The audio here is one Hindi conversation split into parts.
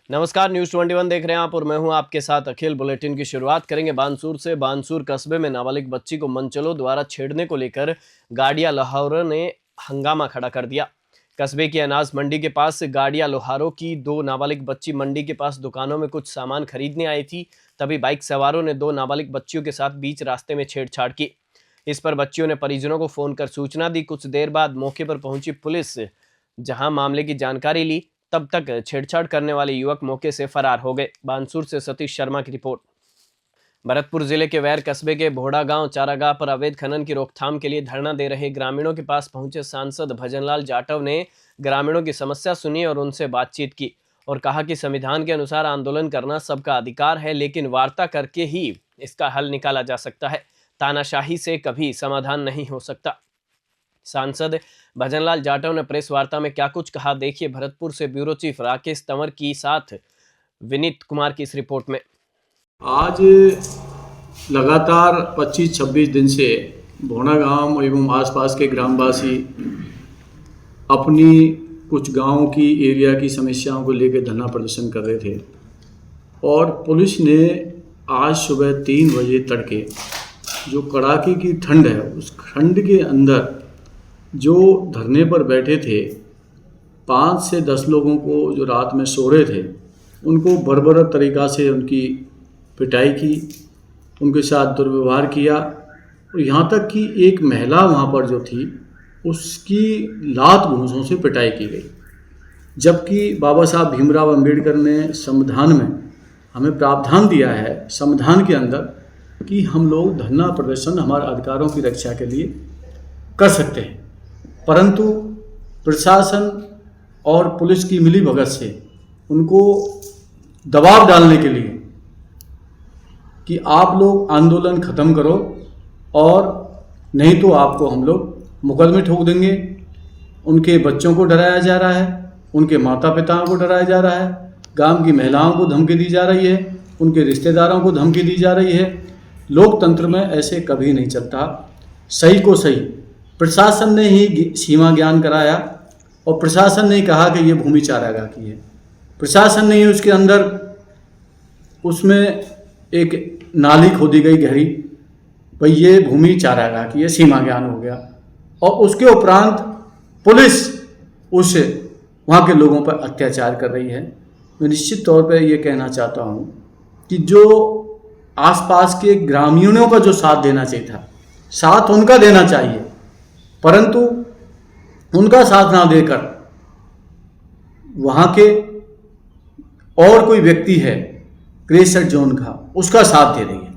नमस्कार, न्यूज़ 21 देख रहे हैं आप और मैं हूं आपके साथ अखिल। बुलेटिन की शुरुआत करेंगे बानसूर से। बानसूर कस्बे में नाबालिग बच्ची को मनचलों द्वारा छेड़ने को लेकर गाड़ियां लोहारों ने हंगामा खड़ा कर दिया। कस्बे की अनाज मंडी के पास गाड़ियां लोहारों की दो नाबालिग बच्ची मंडी के पास दुकानों में कुछ सामान खरीदने आई थी, तभी बाइक सवारों ने दो नाबालिग बच्चियों के साथ बीच रास्ते में छेड़छाड़ की। इस पर बच्चियों ने परिजनों को फोन कर सूचना दी। कुछ देर बाद मौके पर पहुंची पुलिस जहां मामले की जानकारी ली, तब तक छेड़छाड़ करने वाले युवक मौके से फरार हो गए। बानसूर से सतीश शर्मा की रिपोर्ट। भरतपुर जिले के वैर कस्बे के भोड़ा गांव चारागाह पर अवैध खनन की रोकथाम के लिए धरना दे रहे ग्रामीणों के पास पहुंचे सांसद भजनलाल जाटव ने ग्रामीणों की समस्या सुनी और उनसे बातचीत की और कहा कि संविधान के अनुसार आंदोलन करना सबका अधिकार है, लेकिन वार्ता करके ही इसका हल निकाला जा सकता है। तानाशाही से कभी समाधान नहीं हो सकता। सांसद भजनलाल जाटव ने प्रेस वार्ता में क्या कुछ कहा, देखिए भरतपुर से ब्यूरो चीफ राकेश तंवर की साथ विनीत कुमार की इस रिपोर्ट में। आज लगातार 25-26 दिन से भोना गांव एवं आसपास के ग्रामवासी अपनी कुछ गांव की एरिया की समस्याओं को लेकर धरना प्रदर्शन कर रहे थे और पुलिस ने आज सुबह 3 बजे तड़के जो कड़ाके की ठंड है उस ठंड के अंदर जो धरने पर बैठे थे 5 से 10 लोगों को जो रात में सो रहे थे उनको बर्बरत तरीक़ा से उनकी पिटाई की, उनके साथ दुर्व्यवहार किया और यहाँ तक कि एक महिला वहाँ पर जो थी उसकी लात घूंसों से पिटाई की गई। जबकि बाबा साहब भीमराव अंबेडकर ने संविधान में हमें प्रावधान दिया है संविधान के अंदर कि हम लोग धरना प्रदर्शन हमारे अधिकारों की रक्षा के लिए कर सकते हैं, परंतु प्रशासन और पुलिस की मिलीभगत से उनको दबाव डालने के लिए कि आप लोग आंदोलन ख़त्म करो और नहीं तो आपको हम लोग मुकदमे ठोक देंगे। उनके बच्चों को डराया जा रहा है, उनके माता पिताओं को डराया जा रहा है, गांव की महिलाओं को धमकी दी जा रही है, उनके रिश्तेदारों को धमकी दी जा रही है। लोकतंत्र में ऐसे कभी नहीं चलता। सही को सही प्रशासन ने ही सीमा ज्ञान कराया और प्रशासन ने कहा कि ये भूमि चारागाह की है। प्रशासन ने ही उसके अंदर उसमें एक नाली खोदी गई गहरी, भाई ये भूमि चारागाह की है, सीमा ज्ञान हो गया। और उसके उपरांत पुलिस उस वहाँ के लोगों पर अत्याचार कर रही है। मैं निश्चित तौर पर ये कहना चाहता हूँ कि जो आसपास के ग्रामीणों का जो साथ देना चाहिए था, साथ उनका देना चाहिए, परंतु उनका साथ ना देकर वहाँ के और कोई व्यक्ति है क्रेशर जोन का, उसका साथ दे रही है।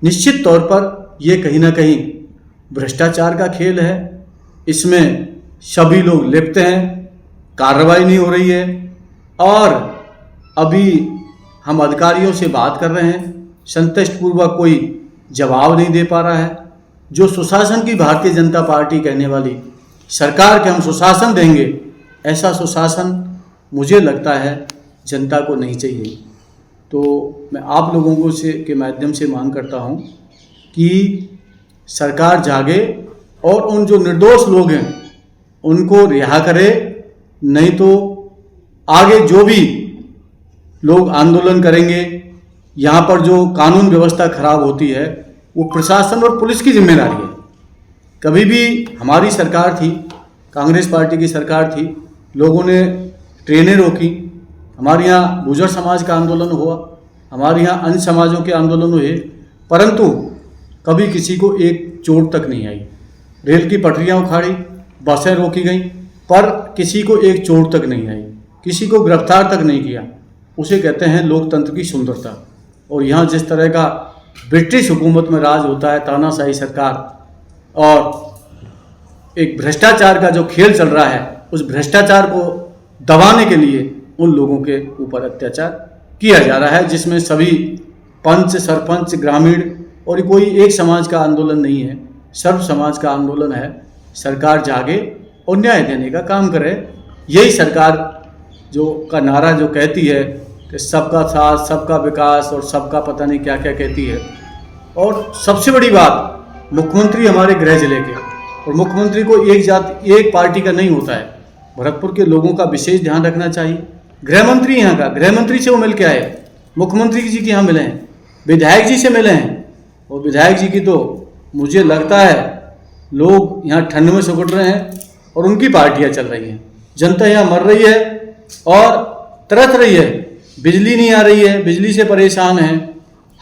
निश्चित तौर पर यह कहीं ना कहीं भ्रष्टाचार का खेल है। इसमें सभी लोग लिप्त हैं, कार्रवाई नहीं हो रही है और अभी हम अधिकारियों से बात कर रहे हैं, संतुष्टपूर्वक कोई जवाब नहीं दे पा रहा है। जो सुशासन की भारतीय जनता पार्टी कहने वाली सरकार के हम सुशासन देंगे, ऐसा सुशासन मुझे लगता है जनता को नहीं चाहिए। तो मैं आप लोगों को के माध्यम से मांग करता हूं कि सरकार जागे और उन जो निर्दोष लोग हैं उनको रिहा करे, नहीं तो आगे जो भी लोग आंदोलन करेंगे, यहाँ पर जो कानून व्यवस्था खराब होती है वो प्रशासन और पुलिस की जिम्मेदारी है। कभी भी हमारी सरकार थी, कांग्रेस पार्टी की सरकार थी, लोगों ने ट्रेनें रोकी, हमारे यहाँ गुर्जर समाज का आंदोलन हुआ, हमारे यहाँ अन्य समाजों के आंदोलन हुए, परंतु कभी किसी को एक चोट तक नहीं आई। रेल की पटरियाँ उखाड़ी, बसें रोकी गई, पर किसी को एक चोट तक नहीं आई, किसी को गिरफ्तार तक नहीं किया। उसे कहते हैं लोकतंत्र की सुंदरता। और यहाँ जिस तरह का ब्रिटिश हुकूमत में राज होता है, तानाशाही सरकार और एक भ्रष्टाचार का जो खेल चल रहा है, उस भ्रष्टाचार को दबाने के लिए उन लोगों के ऊपर अत्याचार किया जा रहा है, जिसमें सभी पंच, सरपंच, ग्रामीण और कोई एक समाज का आंदोलन नहीं है, सर्व समाज का आंदोलन है। सरकार जागे और न्याय देने का काम करे। यही सरकार जो का नारा जो कहती है कि सबका साथ, सबका विकास और सबका पता नहीं क्या क्या कहती है। और सबसे बड़ी बात, मुख्यमंत्री हमारे गृह जिले के, और मुख्यमंत्री को एक जाति एक पार्टी का नहीं होता है। भरतपुर के लोगों का विशेष ध्यान रखना चाहिए। गृह मंत्री यहाँ का, गृह मंत्री से वो मिल के आए, मुख्यमंत्री जी के यहाँ मिले हैं, विधायक जी से मिले हैं। और विधायक जी की तो मुझे लगता है लोग यहाँ ठंड में सिकुड़ रहे हैं और उनकी पार्टियाँ चल रही हैं। जनता यहाँ मर रही है और तरस रही है, बिजली नहीं आ रही है, बिजली से परेशान है।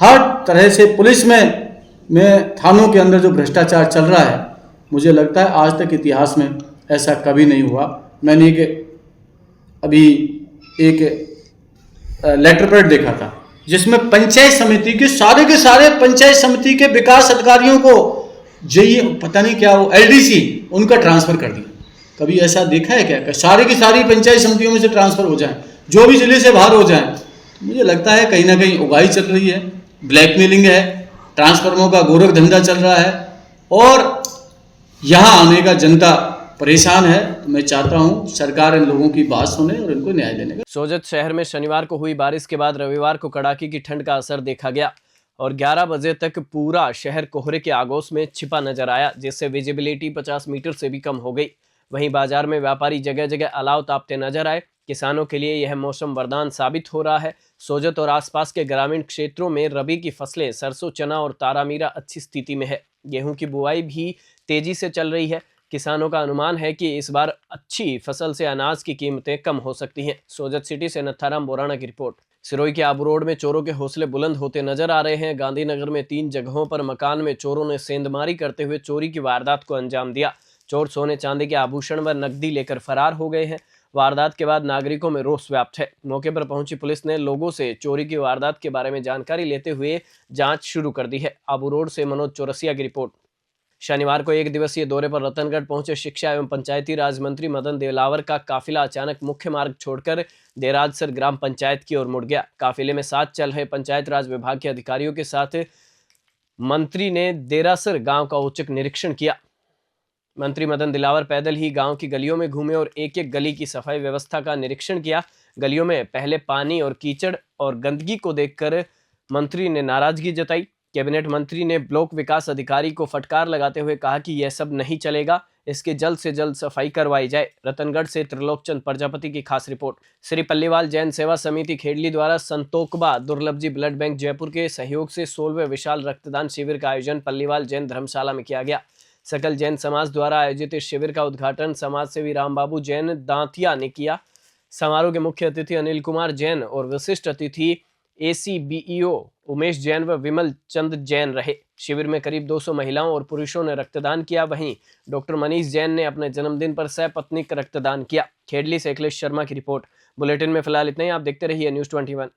हर तरह से पुलिस में थानों के अंदर जो भ्रष्टाचार चल रहा है, मुझे लगता है आज तक इतिहास में ऐसा कभी नहीं हुआ। मैंने अभी एक लेटर पैड देखा था जिसमें पंचायत समिति के सारे पंचायत समिति के विकास अधिकारियों को जेई पता नहीं क्या वो एलडीसी उनका ट्रांसफर कर दिया। कभी ऐसा देखा है क्या? सारी की सारी पंचायत समितियों में से ट्रांसफर हो जाए, जो भी जिले से बाहर हो जाए। मुझे लगता है कहीं ना कहीं उगाही चल रही है, ब्लैकमेलिंग है, ट्रांसफर्मों का गोरख धंधा चल रहा है और यहाँ आने का जनता परेशान है। तो मैं चाहता हूँ सरकार इन लोगों की बात सुने और इनको न्याय देने का। सोजत शहर में शनिवार को हुई बारिश के बाद रविवार को कड़ाके की ठंड का असर देखा गया और 11 बजे तक पूरा शहर कोहरे के आगोश में छिपा नजर आया, जिससे विजिबिलिटी 50 मीटर से भी कम हो गई। वहीं बाजार में व्यापारी जगह जगह अलाव तापते नजर आए। किसानों के लिए यह मौसम वरदान साबित हो रहा है। सोजत और आसपास के ग्रामीण क्षेत्रों में रबी की फसलें सरसों, चना और तारामीरा अच्छी स्थिति में है। गेहूं की बुआई भी तेजी से चल रही है। किसानों का अनुमान है कि इस बार अच्छी फसल से अनाज की कीमतें कम हो सकती हैं। सोजत सिटी से नथाराम बोराना की रिपोर्ट। सिरोही के आबू रोड में चोरों के हौसले बुलंद होते नजर आ रहे हैं। गांधीनगर में 3 जगहों पर मकान में चोरों ने सेंधमारी करते हुए चोरी की वारदात को अंजाम दिया। चोर सोने चांदी के आभूषण व नकदी लेकर फरार हो गए हैं। वारदात के बाद नागरिकों में रोष व्याप्त है। मौके पर पहुंची पुलिस ने लोगों से चोरी की वारदात के बारे में जानकारी लेते हुए जांच शुरू कर दी है। आबू रोड से मनोज चौरसिया की रिपोर्ट। शनिवार को 1 दिवसीय दौरे पर रतनगढ़ पहुंचे शिक्षा एवं पंचायती राज मंत्री मदन देवलावर का काफिला अचानक मुख्य मार्ग छोड़कर देराजसर ग्राम पंचायत की ओर मुड़ गया। काफिले में साथ चल रहे पंचायत राज विभाग के अधिकारियों के साथ मंत्री ने देरासर गांव का औचक निरीक्षण किया। मंत्री मदन दिलावर पैदल ही गांव की गलियों में घूमे और एक एक गली की सफाई व्यवस्था का निरीक्षण किया। गलियों में पहले पानी और कीचड़ और गंदगी को देखकर मंत्री ने नाराजगी जताई। कैबिनेट मंत्री ने ब्लॉक विकास अधिकारी को फटकार लगाते हुए कहा कि यह सब नहीं चलेगा, इसके जल्द से जल्द सफाई करवाई जाए। रतनगढ़ से त्रिलोकचंद प्रजापति की खास रिपोर्ट। श्री पल्लीवाल जैन सेवा समिति खेड़ली द्वारा संतोकबा दुर्लभजी ब्लड बैंक जयपुर के सहयोग से 16वें विशाल रक्तदान शिविर का आयोजन पल्लीवाल जैन धर्मशाला में किया गया। सकल जैन समाज द्वारा आयोजित इस शिविर का उद्घाटन समाज सेवी रामबाबू जैन दांतिया ने किया। समारोह के मुख्य अतिथि अनिल कुमार जैन और विशिष्ट अतिथि ACBEO उमेश जैन व विमल चंद जैन रहे। शिविर में करीब 200 महिलाओं और पुरुषों ने रक्तदान किया। वहीं डॉक्टर मनीष जैन ने अपने जन्मदिन पर सपत्नीक रक्तदान किया। खेड़ली से अखिलेश शर्मा की रिपोर्ट। बुलेटिन में फिलहाल इतना ही। आप देखते रहिए News 21।